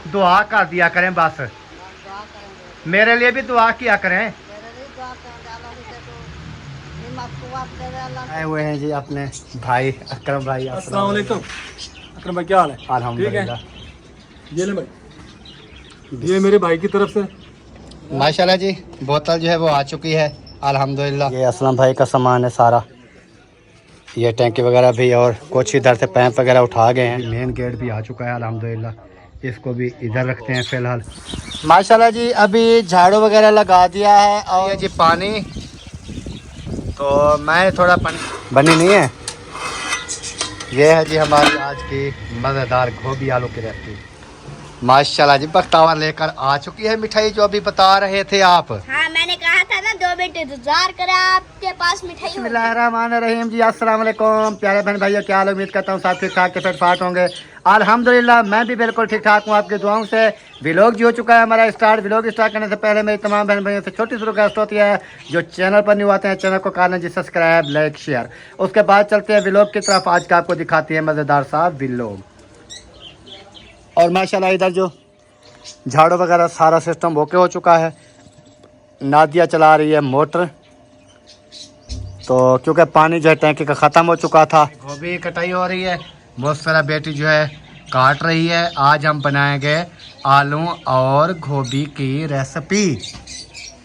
दुआ कर दिया करें बस। दुआ करेंगे। मेरे लिए भी दुआ किया करें। मेरे लिए दुआ करेंगे, अल्लाह से तो हिम्मत कुव्वत दे अल्लाह। आए हुए हैं जी अपने भाई अकरम भाई। अस्सलाम वालेकुम। अकरम भाई क्या हाल है? ठीक है। अल्हम्दुलिल्लाह। ये ले भाई, ये मेरे भाई की तरफ से। माशाल्लाह जी बोतल जो है वो आ चुकी है अल्हम्दुलिल्लाह। ये असलम भाई का सामान है सारा, ये टैंकी वगैरह भी, और कुछ इधर से पैंप वगैरह उठा गए हैं। मेन गेट भी आ चुका है अल्हम्दुलिल्लाह। इसको भी इधर रखते हैं फ़िलहाल। माशाल्लाह जी अभी झाड़ू वगैरह लगा दिया है। और ये जी पानी, तो मैं थोड़ा बनी नहीं है। ये है जी हमारी आज की मज़ेदार गोभी आलू की रेसिपी। माशाल्लाह जी बख्तावर लेकर आ चुकी है मिठाई जो अभी बता रहे थे आप। हाँ मैंने कहा था ना 2 मिनट इंतजार करें, आपके पास मिठाई। बिस्मिल्लाहिर्रहमानिर्रहीम जी। अस्सलाम वालेकुम प्यारे बहन भाइयों, क्या हाल? उम्मीद करता हूँ सब ठीक ठाक के फिट फाट होंगे। अल्हम्दुलिल्लाह मैं भी बिल्कुल ठीक ठाक हूँ आपकी दुआओं से। व्लॉग जी हो चुका है हमारा स्टार्ट। व्लॉग स्टार्ट करने से पहले मेरी तमाम बहन भाइयों से छोटी सी रिक्वेस्ट होती है, जो चैनल पर न्यू आते हैं चैनल को कर लें जी सब्सक्राइब, लाइक, शेयर। उसके बाद चलते हैं व्लॉग की तरफ। आज का आपको दिखाती है मज़ेदार सा व्लॉग। और माशाल्लाह इधर जो झाड़ू वगैरह सारा सिस्टम ओके हो चुका है। नादिया चला रही है मोटर, तो क्योंकि पानी जो है टैंकी का ख़त्म हो चुका था। गोभी कटाई हो रही है, मुस्फरा बेटी जो है काट रही है। आज हम बनाएंगे आलू और गोभी की रेसिपी।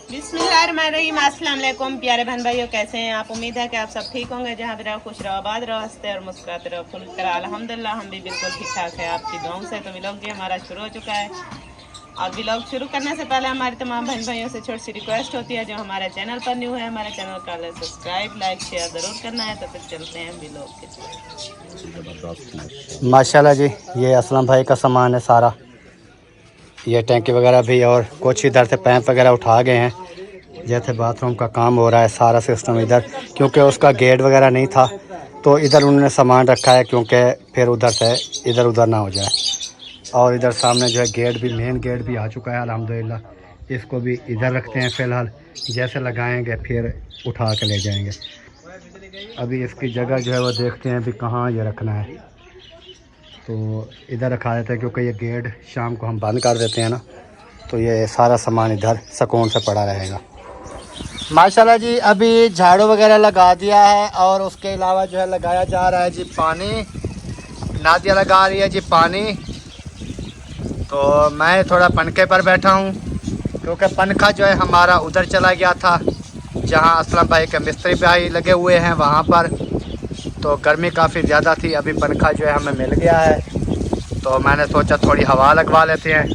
बिस्मिल्लाहिर्रहमानिर्रहीम। अस्सलाम वालेकुम प्यारे बहन भाइयों, कैसे हैं आप? उम्मीद है कि आप सब ठीक होंगे। जहाँ भी रहो खुश रहो, आबाद रहो, हंसते और मुस्कुराते रहो, फुल तरह अल्हम्दुलिल्लाह हम भी बिल्कुल ठीक ठाक है आपकी दुआओं से। तो व्लॉग भी हमारा शुरू हो चुका है। और व्लॉग शुरू करने से पहले हमारी तमाम बहन भाइयों से छोटी सी रिक्वेस्ट होती है, जो हमारे चैनल पर न्यू है हमारे चैनल का सब्सक्राइब, लाइक, शेयर ज़रूर करना है। तो फिर चलते हैं व्लॉग के साथ। माशाल्लाह जी ये असलम भाई का सामान है सारा, ये टैंकी वगैरह भी, और कुछ इधर से पैंप वगैरह उठा गए हैं। जैसे बाथरूम का काम हो रहा है सारा सिस्टम इधर, क्योंकि उसका गेट वगैरह नहीं था तो इधर उन्होंने सामान रखा है, क्योंकि फिर उधर से इधर उधर ना हो जाए। और इधर सामने जो है गेट भी, मेन गेट भी आ चुका है अल्हम्दुलिल्लाह। इसको भी इधर रखते हैं फ़िलहाल, जैसे लगाएंगे फिर उठा के ले जाएंगे। अभी इसकी जगह जो है वो देखते हैं अभी कहाँ ये रखना है, तो इधर रखा देते हैं, क्योंकि ये गेट शाम को हम बंद कर देते हैं ना, तो ये सारा सामान इधर सुकून से पड़ा रहेगा। माशाल्लाह जी अभी झाड़ू वगैरह लगा दिया है, और उसके अलावा जो है लगाया जा रहा है जी पानी। नादिया लगा रही है जी पानी, तो मैं थोड़ा पंखे पर बैठा हूँ, क्योंकि पंखा जो है हमारा उधर चला गया था जहाँ असलम भाई के मिस्त्री भाई लगे हुए हैं वहाँ पर। तो गर्मी काफ़ी ज़्यादा थी, अभी पंखा जो है हमें मिल गया है, तो मैंने सोचा थोड़ी हवा लगवा लेते हैं।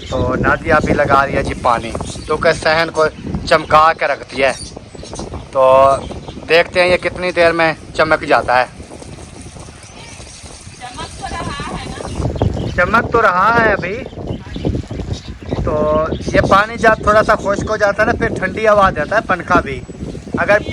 तो नादिया भी लगा रही है जी पानी, क्योंकि सहन को चमका के रखती है। तो देखते हैं ये कितनी देर में चमक जाता है। चमक तो रहा है अभी। तो ये पानी जब थोड़ा सा खुश्क हो जाता है ना, फिर ठंडी हवा देता है पंखा भी। अगर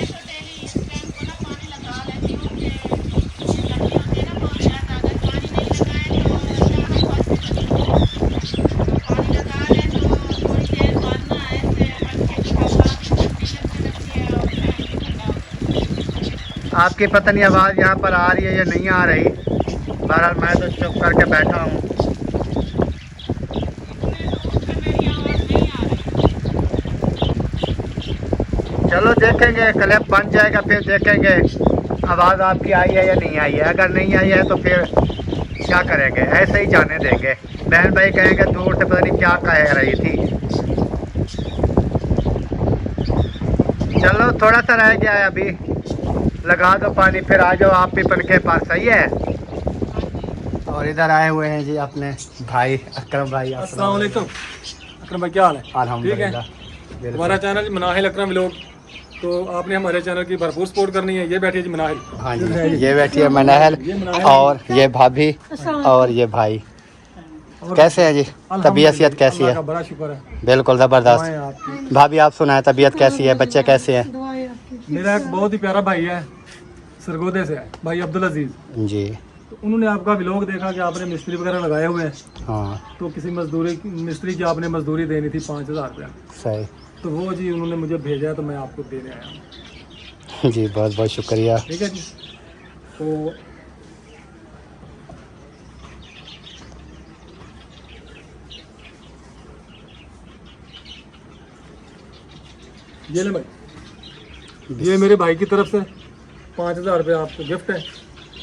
आपकी पता नहीं आवाज़ यहाँ पर आ रही है या नहीं आ रही, बहरहाल मैं तो चुप करके बैठा हूँ। चलो देखेंगे, क्लिप बन जाएगा फिर देखेंगे आवाज़ आपकी आई है या नहीं आई है। अगर नहीं आई है तो फिर क्या करेंगे, ऐसे ही जाने देंगे। बहन भाई कहेंगे दूर से पता नहीं क्या कह रही थी। चलो थोड़ा सा रह गया है अभी, लगा दो पानी, फिर आ जाओ आप भी पंखे पर। सही है। और इधर आए हुए हैं जी अपने भाई अकरम भाई। अस्सलाम वालेकुम। अकरम भाई क्या हाल है? ठीक है। अल्हम्दुलिल्लाह। हमारा चैनल मनाहिल अकरम व्लॉग, तो आपने हमारे चैनल की भरपूर सपोर्ट करनी है। ये बैठी है जी मनाहिल। हाँ जी ये बैठी है मनाहिल, और ये भाभी और ये भाई। कैसे हैं जी? तबीयत कैसी है? बड़ा शुक्र है, बिल्कुल ज़बरदस्त। आपकी। भाभी आप सुनाएं, तबीयत कैसी है, बच्चे कैसे हैं? मेरा एक बहुत ही प्यारा भाई है, सरगोदे से है, भाई अब्दुल अजीज जी। तो उन्होंने आपका व्लॉग देखा कि आपने मिस्त्री वगैरह लगाए हुए हैं, हाँ तो किसी मिस्त्री की आपने मजदूरी देनी थी 5000 रुपया। सही। तो वो जी उन्होंने मुझे भेजा, तो मैं आपको देने आया हूँ। जी बहुत बहुत शुक्रिया। ठीक है जी। तो ये ले भाई, ये मेरे भाई की तरफ से 5,000 रुपये आपको गिफ्ट है।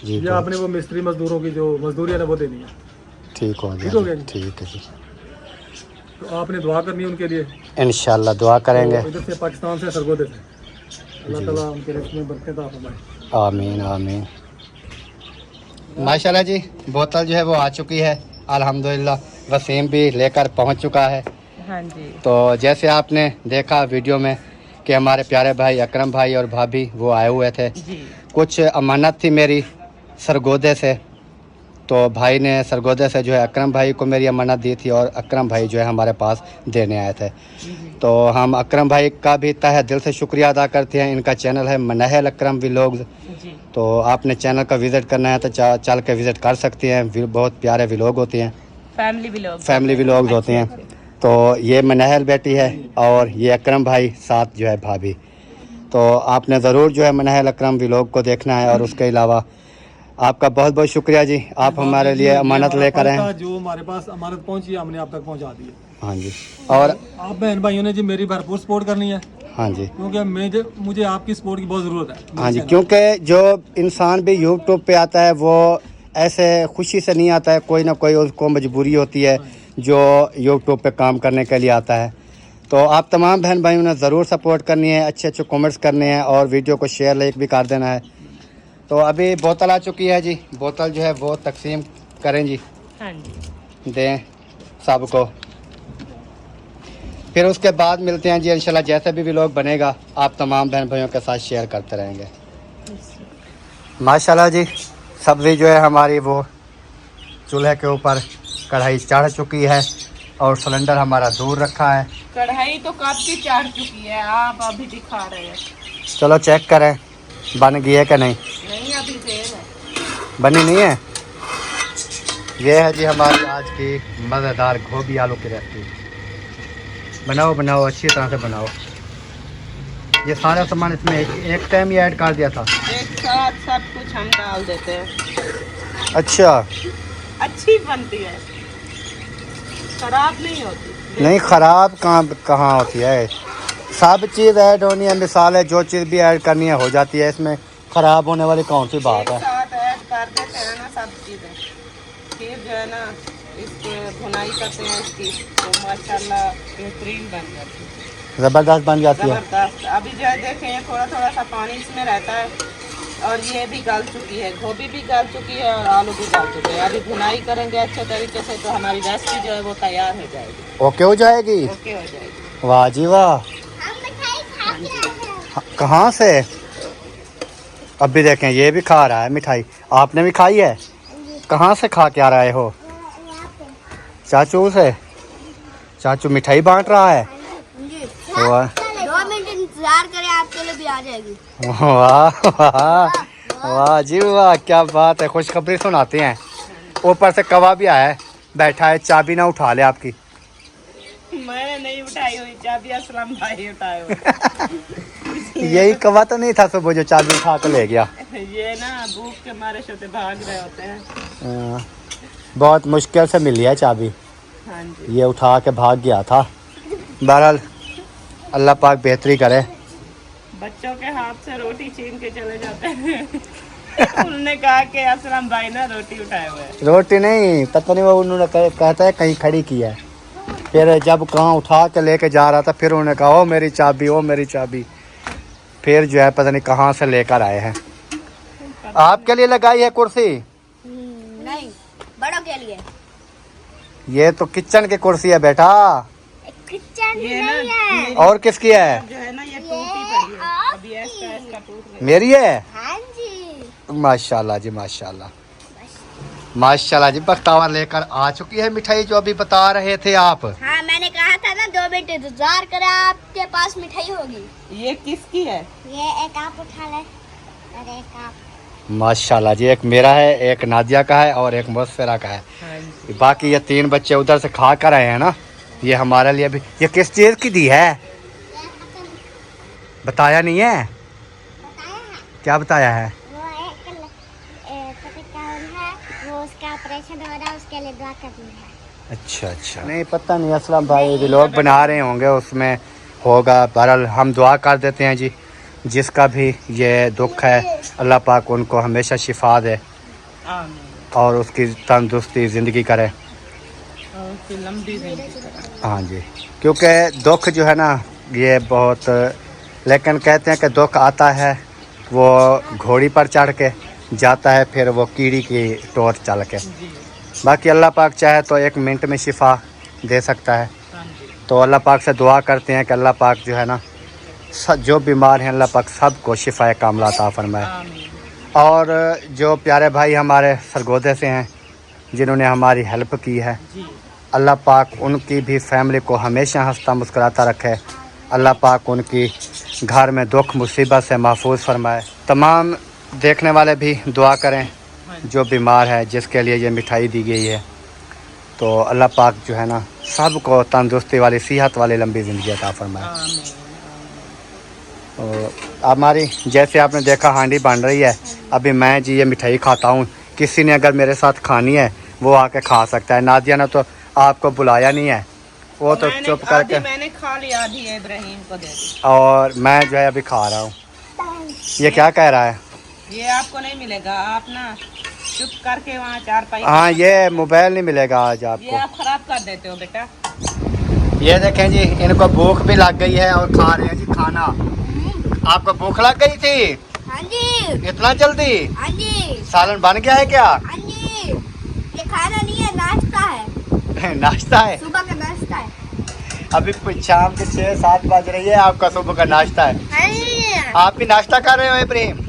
जी ये आपने वो मिस्त्री मजदूरों की जो मजदूरी है ना वो देनी है। ठीक हो ठीक हो गया गया जी, जी। ठीक है जी, तो आपने दुआ करनी है उनके लिए। इंशाल्लाह दुआ करेंगे। तो इधर से पाकिस्तान से सरगोदे से अल्लाह ताला उनके रिस्क में बरकत अता फरमाए। आमीन आमीन। माशाल्लाह जी, बोतल जो है वो आ चुकी है अल्हम्दुलिल्लाह। वसीम भी लेकर पहुंच चुका है। हाँ जी। तो जैसे आपने देखा वीडियो में कि हमारे प्यारे भाई अकरम भाई और भाभी वो आए हुए थे। जी। कुछ अमानत थी मेरी सरगोदे से, तो भाई ने सरगोदे से जो है अकरम भाई को मेरी अमानत दी थी और अकरम भाई जो है हमारे पास देने आए थे। तो हम अकरम भाई का भी तहे दिल से शुक्रिया अदा करते हैं। इनका चैनल है मनहल अकरम व्लॉग्स। जी। तो आपने चैनल का विज़िट करना है तो चल के विज़िट कर सकते हैं। बहुत प्यारे व्लॉग होते हैं, फैमिली व्लॉग्स होते हैं। तो ये मनहल बेटी है और ये अकरम भाई, साथ जो है भाभी। तो आपने ज़रूर जो है मनहल अकरम व्लॉग को देखना है। और उसके अलावा आपका बहुत बहुत शुक्रिया जी, आप हमारे लिए अमानत लेकर आए। जो हमारे पास अमानत पहुंची है हमने आप तक पहुंचा दी है। हाँ जी। और आप बहन भाइयों ने जी मेरी भरपूर सपोर्ट करनी है। हाँ जी, क्योंकि मुझे आपकी सपोर्ट की बहुत ज़रूरत है। हाँ जी, क्योंकि जो इंसान भी यूट्यूब पे आता है वो ऐसे खुशी से नहीं आता है, कोई ना कोई उसको मजबूरी होती है जो यूट्यूब पे काम करने के लिए आता है। तो आप तमाम बहन भाइयों ने ज़रूर सपोर्ट करनी है, अच्छे अच्छे कमेंट्स करने हैं और वीडियो को शेयर लाइक भी कर देना है। तो अभी बोतल आ चुकी है जी, बोतल जो है वो तकसीम करें जी। हाँ जी। दें सबको, फिर उसके बाद मिलते हैं जी इंशाल्लाह। जैसे भी व्लॉग बनेगा आप तमाम बहन भाइयों के साथ शेयर करते रहेंगे। माशाल्लाह जी, सब्ज़ी जो है हमारी वो चूल्हे के ऊपर कढ़ाई चढ़ चुकी है और सिलेंडर हमारा दूर रखा है। कढ़ाई तो कब की चढ़ चुकी है, आप अभी दिखा रहे हैं। चलो चेक करें बन गई है कि नहीं। नहीं, अभी देर है। बनी नहीं है। ये है जी हमारी आज की मज़ेदार गोभी आलू की रेसिपी। बनाओ बनाओ, अच्छी तरह से बनाओ। ये सारा सामान इसमें एक टाइम ही ऐड कर दिया था। एक साथ सब कुछ हम डाल देते हैं। अच्छा, अच्छी बनती है, खराब नहीं होती। नहीं ख़राब कहाँ होती है, सब चीज़ ऐड होनी है। मिसाल है जो चीज़ भी ऐड करनी है हो जाती है, इसमें ख़राब होने वाली कौन सी बात है। एक साथ ऐड कर देते हैं ना सब चीज़ें, फिर जो है ना इसकी भुनाई करते हैं इसकी, तो माशाल्लाह बेहतरीन बन जाती है, ज़बरदस्त बन जाती है। ज़बरदस्त। अभी जो है देखें थोड़ा थोड़ा सा पानी इसमें रहता है और ये भी गल चुकी है, गोभी भी गल चुकी है और आलू भी गल चुके हैं। अभी भुनाई करेंगे अच्छे तरीके से तो हमारी रेसिपी जो है वो तैयार हो जाएगी। ओके हो जाएगी। ओके हो जाएगी। वाह जी वाह। कहाँ से? अभी देखें ये भी खा रहा है मिठाई। आपने भी खाई है? कहाँ से खा के आ रहे हो? चाचू से। चाचू मिठाई बांट रहा है। वाह 2 मिनट इंतजार करें, आपके लिए भी आ जाएगी। वाह वाह वाह जी वाह, क्या बात है। खुशखबरी सुनाते हैं। ऊपर से कवा भी आया है, बैठा है, चाबी ना उठा ले आपकी। मैंने नहीं उठाई हुई चाबी, असलम भाई उठाए हुए। यही कवा तो नहीं था सुबह जो चाबी उठा कर ले गया। ये ना भूख के मारे छोटे भाग रहे होते हैं। बहुत मुश्किल से मिली है चाबी। हाँ जी। ये उठा के भाग गया था। बहरहाल अल्लाह पाक बेहतरी करे। बच्चों के हाथ से रोटी छीन के चले जाते हैं। उन्होंने कहा कि असलम भाई ना रोटी उठाए हुए हैं। रोटी नहीं, पता नहीं वो उन्होंने कहता है कहीं खड़ी की है। फिर जब कहाँ उठा के लेके जा रहा था फिर उन्होंने कहा ओ मेरी चाबी, ओ मेरी चाबी। फिर जो है पता नहीं कहाँ से लेकर आए हैं। आपके लिए लगाई है कुर्सी? नहीं, बड़ों के लिए। ये तो किचन की कुर्सी है बेटा। किचन ये ना ये और किसकी है? जो है ना ये टूटी पड़ी है, अभी ऐसा टूट रही मेरी है। हाँ जी। माशाल्लाह जी माशाल्लाह माशाल्लाह जी। बख्तावर लेकर आ चुकी है मिठाई जो अभी बता रहे थे आप। हाँ, मैंने कहा था ना 2 मिनट इंतजार करें, आपके पास मिठाई होगी। है। ये किसकी है? ये एक आप उठा ले और एक आप। माशाल्लाह जी, एक मेरा है, एक नादिया का है और एक मुसफिरा का है। हाँ जी। बाकी ये 3 बच्चे उधर से खा कर आए हैं ना। ये हमारे लिए भी। ये किस चीज़ की दी है? बताया नहीं है। क्या बताया है? वो एक है, वो उसका ऑपरेशन हो रहा है, उसके लिए दुआ करनी है। अच्छा अच्छा, नहीं पता नहीं। असलम भाई व्लॉग बना रहे होंगे, उसमें होगा। बहरहाल हम दुआ कर देते हैं जी, जिसका भी ये दुख है अल्लाह पाक उनको हमेशा शिफा दे आमीन। और उसकी तंदुरुस्ती ज़िंदगी करे। और उसकी लंबी जिंदगी करे। हाँ जी, क्योंकि दुख जो है ना ये बहुत, लेकिन कहते हैं कि दुख आता है वो घोड़ी पर चढ़ के, जाता है फिर वो कीड़ी की टोर चल के। जी। बाकी अल्लाह पाक चाहे तो 1 मिनट में शिफा दे सकता है। हाँ जी। तो अल्लाह पाक से दुआ करते हैं कि अल्लाह पाक जो है ना जो बीमार हैं अल्लाह पाक सबको शिफा कामला अता फरमाए। आमीन। और जो प्यारे भाई हमारे सरगोदे से हैं जिन्होंने हमारी हेल्प की है, जी। अल्लाह पाक उनकी भी फैमिली को हमेशा हंसता मुस्कुराता रखे। अल्लाह पाक उनकी घर में दुख मुसीबत से महफूज फरमाए। तमाम देखने वाले भी दुआ करें जो बीमार है, जिसके लिए ये मिठाई दी गई है। तो अल्लाह पाक जो है ना सबको तंदुरुस्ती वाली, सेहत वाली लंबी ज़िंदगी अता फरमाए। आमीन। तो हमारी जैसे आपने देखा हांडी बन रही है। अभी मैं जी ये मिठाई खाता हूँ, किसी ने अगर मेरे साथ खानी है वो आके खा सकता है। नादिया ने तो आपको बुलाया नहीं है, वो तो चुप करके, मैंने खा लिया, आधी इब्राहिम को दे दी। और मैं जो है अभी खा रहा हूँ। ये क्या कह रहा है? ये आपको नहीं मिलेगा, आप ना चुप करके वहाँ 4 पाई। हाँ, ये मोबाइल नहीं मिलेगा आज ये आपको। आप खराब कर देते हो बेटा। ये देखें जी, इनको भूख भी लग गई है और खा रहे हैं जी खाना। आपको भूख लग गई थी? हाँ जी। इतना जल्दी? हाँ जी। सालन बन गया है क्या? हाँ जी। ये खाना नहीं है, नाश्ता है। नाश्ता है? सुबह का नाश्ता है। अभी शाम के 6-7 बज रही है, आपका सुबह का नाश्ता है? हाँ जी। आप भी नाश्ता कर रहे हो इब्राहिम?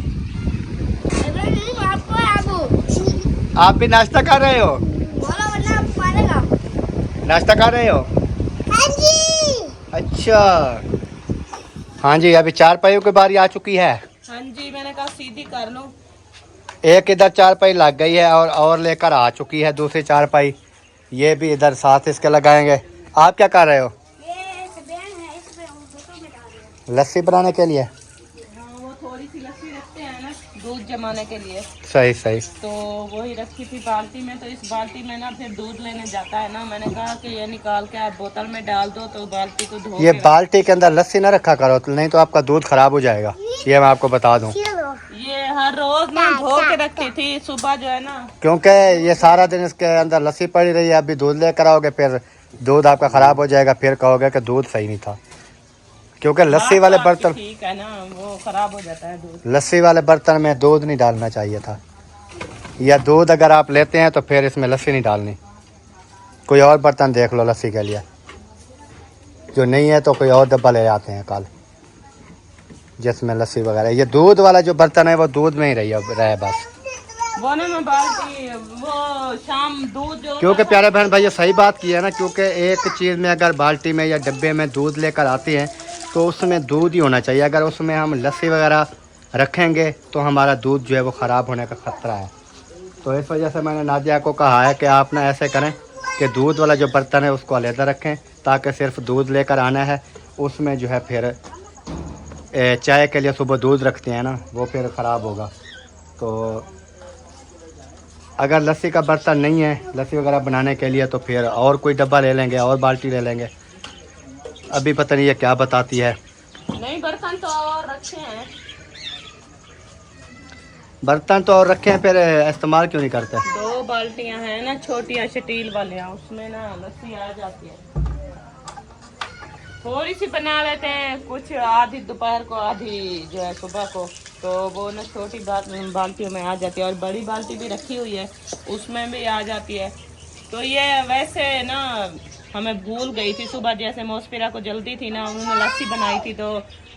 आप भी नाश्ता कर रहे हो? बोलो वरना आपको मारेगा। नाश्ता कर रहे हो? हाँ जी। अच्छा। हाँ जी, अभी 4 पाइयों की बारी आ चुकी है। हाँ जी, मैंने कहा सीधी कर लो। एक इधर 4 पाई लग गई है और लेकर आ चुकी है दूसरी 4 पाई। ये भी इधर साथ इसके लगाएंगे। आप क्या कर रहे हो? ये सेबेन है, इसमें दूध में डाल दिया। लस्सी बनाने के लिए? हाँ, वो थोड़ी सी लस्सी रखते हैं ना दूध जमाने के लिए, सही सही। तो वही रखी थी बाल्टी में। तो इस बाल्टी में ना फिर दूध लेने जाता है ना, मैंने कहा कि ये निकाल के आप बोतल में डाल दो तो बाल्टी को धो ये के बाल्टी के अंदर लस्सी ना रखा करो, नहीं तो आपका दूध खराब हो जाएगा। ये मैं आपको बता दूं, ये हर रोज मैं धो के रखती थी सुबह जो है ना। क्योंकि ये सारा दिन इसके अंदर लस्सी पड़ी रही है। अभी दूध लेकर आओगे फिर दूध आपका ख़राब हो जाएगा, फिर कहोगे कि दूध सही नहीं था। क्योंकि लस्सी वाले बर्तन, ठीक है ना, वो खराब हो जाता है दूध। लस्सी वाले बर्तन में दूध नहीं डालना चाहिए था, या दूध अगर आप लेते हैं तो फिर इसमें लस्सी नहीं डालनी। कोई और बर्तन देख लो लस्सी के लिए, जो नहीं है तो कोई और डब्बा ले आते हैं कल जिसमें लस्सी वगैरह। ये दूध वाला जो बर्तन है वो दूध में ही रहे बस। वो ना मैं बाल्टी वो शाम दूध जो, क्योंकि प्यारे बहन भाई ये सही बात की है ना, क्योंकि एक चीज़ में अगर बाल्टी में या डब्बे में दूध लेकर आती हैं तो उसमें दूध ही होना चाहिए। अगर उसमें हम लस्सी वगैरह रखेंगे तो हमारा दूध जो है वो ख़राब होने का ख़तरा है। तो इस वजह से मैंने नादिया को कहा है कि आप ना ऐसे करें कि दूध वाला जो बर्तन है उसको अलहदा रखें, ताकि सिर्फ दूध लेकर आना है। उसमें जो है फिर चाय के लिए सुबह दूध रखते हैं ना, वो फिर ख़राब होगा। तो अगर लस्सी का बर्तन नहीं है लस्सी वगैरह बनाने के लिए तो फिर और कोई डब्बा ले लेंगे और बाल्टी ले लेंगे। अभी पता नहीं ये क्या बताती है। नहीं बर्तन तो और रखे हैं, बर्तन तो और रखे हैं, फिर इस्तेमाल क्यों नहीं करते? 2 बाल्टियां हैं ना छोटी स्टील वाले, उसमें ना लस्सी आ जाती है। थोड़ी सी बना लेते हैं, कुछ आधी दोपहर को आधी जो है सुबह को, तो वो ना छोटी बाल्टियों में आ जाती है। और बड़ी बाल्टी भी रखी हुई है उसमें भी आ जाती है। तो ये वैसे ना हमें भूल गई थी सुबह, जैसे मोस्पिरा को जल्दी थी ना, उन्होंने लस्सी बनाई थी तो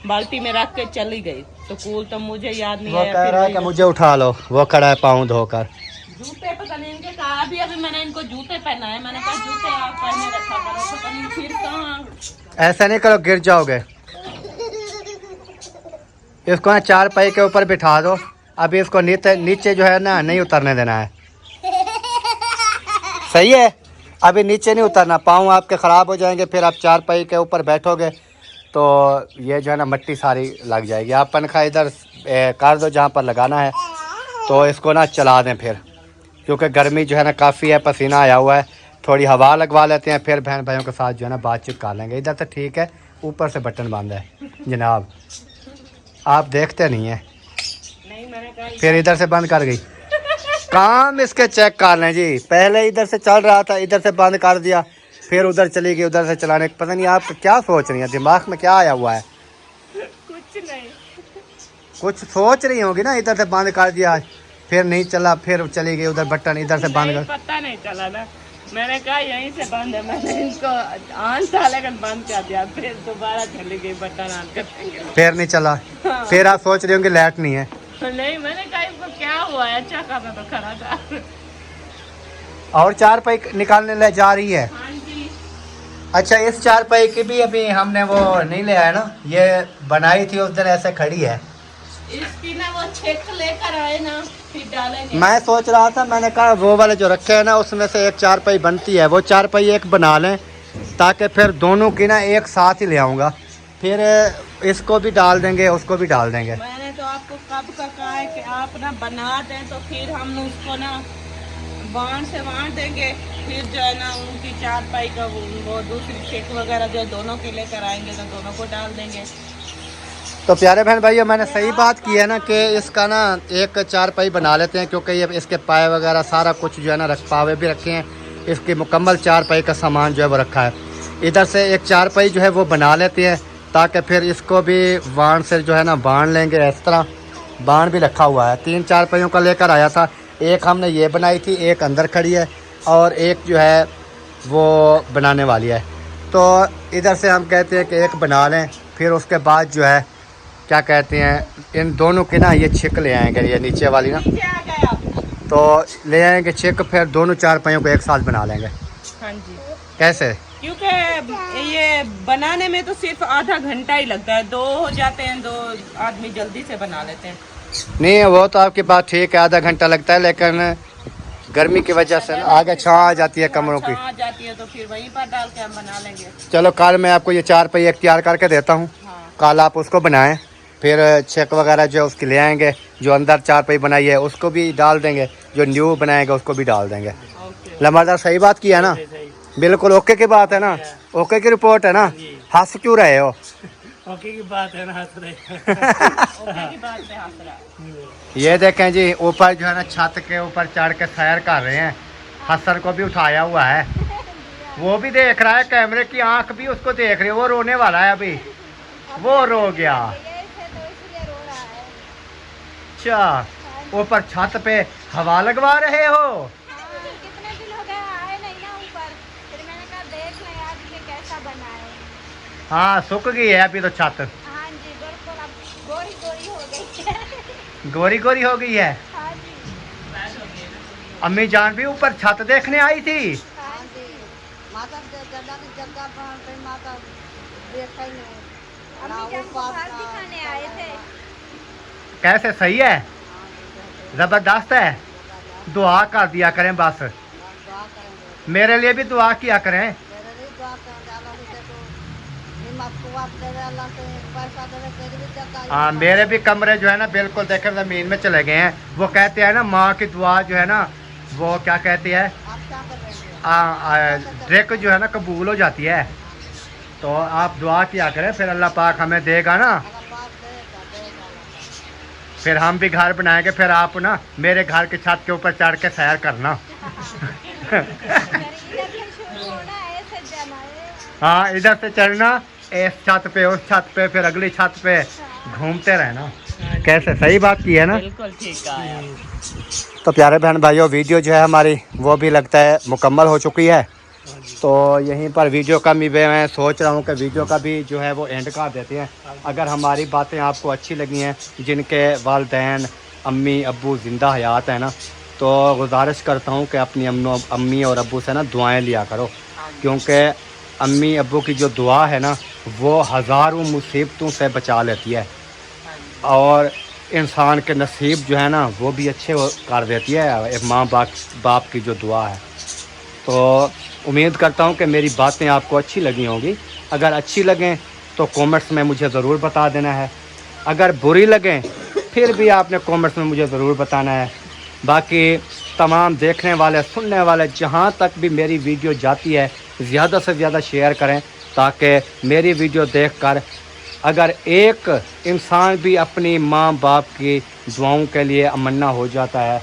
बाल्टी में रख के चली गई तो कूल, तो मुझे याद नहीं वो आया। कह रहा है कि मुझे उठा लो, वो खड़ा है पाँव धोकर। जूते पता नहीं इनके कहा, अभी मैंने इनको जूते पहना है, मैंने कहा जूते आप पहने रखा करो, पता नहीं फिर कहाँ। ऐसा नहीं करो, गिर जाओगे। इसको ना 4 पाई के ऊपर बिठा दो। अभी इसको नीचे जो है ना नहीं उतरने देना है। सही है, अभी नीचे नहीं उतरना, पाँव आपके ख़राब हो जाएंगे। फिर आप 4 पाई के ऊपर बैठोगे तो ये जो है ना मिट्टी सारी लग जाएगी। आप पंखा इधर कर दो जहाँ पर लगाना है, तो इसको ना चला दें फिर, क्योंकि गर्मी जो है ना काफ़ी है, पसीना आया हुआ है। थोड़ी हवा लगवा लेते हैं, फिर बहन भाइयों के साथ जो है ना बातचीत कर लेंगे। इधर तो ठीक है, ऊपर से बटन बंद है जनाब, आप देखते नहीं हैं। नहीं मैंने कहा फिर इधर से बंद कर गई। काम इसके चेक कर लें जी, पहले इधर से चल रहा था, इधर से बंद कर दिया, फिर उधर चली गई, उधर से चलाने। पता नहीं आप क्या सोच रही हैं, दिमाग में क्या आया हुआ है? कुछ नहीं। कुछ सोच रही होगी ना। इधर से बंद कर दिया, फिर नहीं चला, फिर चली गई उधर, बटन इधर से बंद कर। पता नहीं चला ना, मैंने कहा यहीं से बंद है, मैंने इनको ऑन था लेकिन बंद कर दिया, फिर दोबारा चली गई बटन ऑन करके, फिर नहीं चला। फिर आप सोच रही होंगे लाइट नहीं है। नहीं मैंने कहा इसको क्या हुआ है, अच्छा खासा तो खड़ा था। और 4 पाई निकालने ले जा रही है। हाँ जी। अच्छा, इस 4 पाई की भी अभी हमने वो नहीं ले आया ना, ये बनाई थी उस दिन, ऐसे खड़ी है। इसकी ना वो छेक लेकर आए ना, फिर डालेंगे। मैं सोच रहा था, मैंने कहा वो वाले जो रखे हैं ना उसमें से एक 4 पाई बनती है, वो 4 पाई एक बना लें, ताकि फिर दोनों की ना एक साथ ही ले आऊँगा, फिर इसको भी डाल देंगे, उसको भी डाल देंगे। मैंने तो आपको कब का कहा है कि आप ना बना दें, तो फिर हम उसको ना बांध से बांध देंगे, फिर जो है ना उनकी 4 पाई का वो दूसरी छेक वगैरह जो दोनों के लेकर आएंगे तो दोनों को डाल देंगे। तो प्यारे बहन भाइयों, मैंने सही बात की है ना कि इसका ना एक 4 पाई बना लेते हैं, क्योंकि ये इसके पाए वगैरह सारा कुछ जो है ना पावे भी रखे हैं, इसकी मुकम्मल 4 पाई का सामान जो है वो रखा है। इधर से एक 4 पाई जो है वो बना लेते हैं, ताकि फिर इसको भी वाण से जो है ना बांध लेंगे। इस तरह बाण भी रखा हुआ है, 3-4 पाइयों का लेकर आया था। एक हमने ये बनाई थी, एक अंदर खड़ी है, और एक जो है वो बनाने वाली है। तो इधर से हम कहते हैं कि एक बना लें, फिर उसके बाद जो है क्या कहते हैं, इन दोनों की ना ये छिक ले आएंगे, ये नीचे वाली ना, नीचे आ गए आप। तो ले आएंगे छिक, फिर दोनों 4 पाइयों को एक साथ बना लेंगे। हाँ जी, कैसे? क्योंकि ये बनाने में तो सिर्फ आधा घंटा ही लगता है, 2 हो जाते हैं, 2 आदमी जल्दी से बना लेते हैं। नहीं, वो तो आपकी बात ठीक है, आधा घंटा लगता है, लेकिन गर्मी की वजह से आगे छाँ आ जाती है कमरों की, आ जाती है, तो फिर वहीं पर डाल के हम बना लेंगे। चलो कल मैं आपको ये 4 पाई एक तैयार करके देता हूँ, हाँ। कल आप उसको बनाएं, फिर चेक वगैरह जो उसकी ले आएंगे, जो अंदर 4 पाई बनाई है उसको भी डाल देंगे, जो न्यू बनाएगा उसको भी डाल देंगे। लम्बादार सही बात की है ना, बिल्कुल ओके की बात है ना, ओके की रिपोर्ट है ना, हंस क्यों रहे हो? ओके की बात है ना, हंस रहे। ओके की बात पे हंस रहा है। ये देखें जी, ऊपर जो है ना छत के ऊपर चढ़ के सैर कर रहे हैं, हसन को भी उठाया हुआ है, वो भी देख रहा है, कैमरे की आंख भी उसको देख रही है, वो रोने वाला है अभी, वो रो गया। अच्छा, ऊपर छत पे हवा लगवा रहे हो? कितने दिन हो गए आए नहीं ना ऊपर, फिर मैंने कहा देख लें आज ये कैसा बना है। हाँ, सूख गई है अभी तो छत, हाँ जी बिल्कुल, अब गोरी गोरी हो गई है। गोरी गोरी हो गई है। हाँ जी। अम्मी जान भी ऊपर छत देखने आई थी। हाँ जी, माता जगह पर माता देखा ही नहीं, अम्मी जान को बाहर दिखाने आए थे। कैसे, सही है, जबरदस्त है, दुआ कर दिया करें बस, दुआ करेंगे, मेरे लिए भी दुआ किया करें। मेरे लिए दुआ करेंगे, अल्लाह से तो हिम्मत कुव्वत दे दे, अल्लाह से पैसा दे दे, तेरी भी जगह। हाँ, मेरे भी कमरे जो है ना बिल्कुल देखे ज़मीन में चले गए हैं। वो कहते हैं ना, माँ की दुआ जो है ना, वो क्या कहती है, आप क्या कर रहे हैं? ड्रिक जो है ना कबूल हो जाती है। तो आप दुआ किया करें, फिर अल्लाह पाक हमें देगा ना, अल्लाह पाक देगा। फिर हम भी घर बनाएंगे, फिर आप ना मेरे घर की छत के ऊपर चढ़ के सैर करना। इधर से शुरू होना है, ऐसे जाना है। हाँ, इधर से चढ़ना, इस छत पे, उस छत पे, फिर अगली छत पे घूमते रहना। कैसे, सही बात की है ना? बिल्कुल ठीक है। तो प्यारे बहन भाइयों, वीडियो जो है हमारी वो भी लगता है मुकम्मल हो चुकी है। तो यहीं पर वीडियो का भी मैं सोच रहा हूँ कि वीडियो का भी जो है वो एंड कर देते हैं। अगर हमारी बातें आपको अच्छी लगी हैं, जिनके वालिदैन अम्मी अब्बू ज़िंदा हयात है ना, तो गुजारिश करता हूँ कि अपनी अम्मी और अब्बू से ना दुआएं लिया करो, क्योंकि अम्मी अब्बू की जो दुआ है ना वो हज़ारों मुसीबतों से बचा लेती है, और इंसान के नसीब जो है ना वो भी अच्छे कर देती है माँ बाप की जो दुआ है। तो उम्मीद करता हूँ कि मेरी बातें आपको अच्छी लगी होंगी। अगर अच्छी लगें तो कमेंट्स में मुझे ज़रूर बता देना है, अगर बुरी लगें फिर भी आपने कमेंट्स में मुझे ज़रूर बताना है। बाकी तमाम देखने वाले सुनने वाले जहाँ तक भी मेरी वीडियो जाती है, ज़्यादा से ज़्यादा शेयर करें, ताकि मेरी वीडियो देखकर अगर एक इंसान भी अपनी माँ बाप की दुआओं के लिए अमन्ना हो जाता है,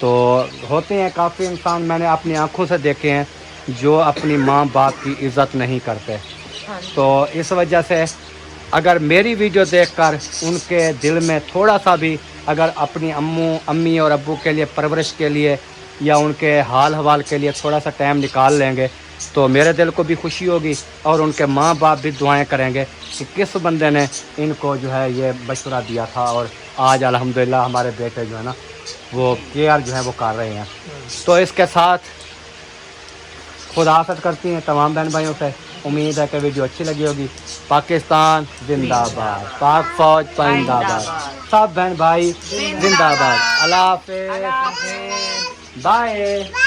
तो होते हैं काफ़ी इंसान, मैंने अपनी आंखों से देखे हैं जो अपनी माँ बाप की इज़्ज़त नहीं करते। तो इस वजह से अगर मेरी वीडियो देखकर उनके दिल में थोड़ा सा भी अगर अपनी अम्मी और अब्बू के लिए परवरिश के लिए या उनके हाल हवाल के लिए थोड़ा सा टाइम निकाल लेंगे तो मेरे दिल को भी खुशी होगी और उनके माँ बाप भी दुआएं करेंगे कि किस बंदे ने इनको जो है ये मशवरा दिया था और आज अल्हम्दुलिल्लाह हमारे बेटे जो है ना वो केयर जो है वो कर रहे हैं। तो इसके साथ खुदा हाफ़िज़ करती हैं तमाम बहन भाइयों से। उम्मीद है कि वीडियो अच्छी लगी होगी। पाकिस्तान जिंदाबाद, पाक फौज जिंदाबाद, सब बहन भाई जिंदाबाद। अल्लाह हाफ़िज़, बाय।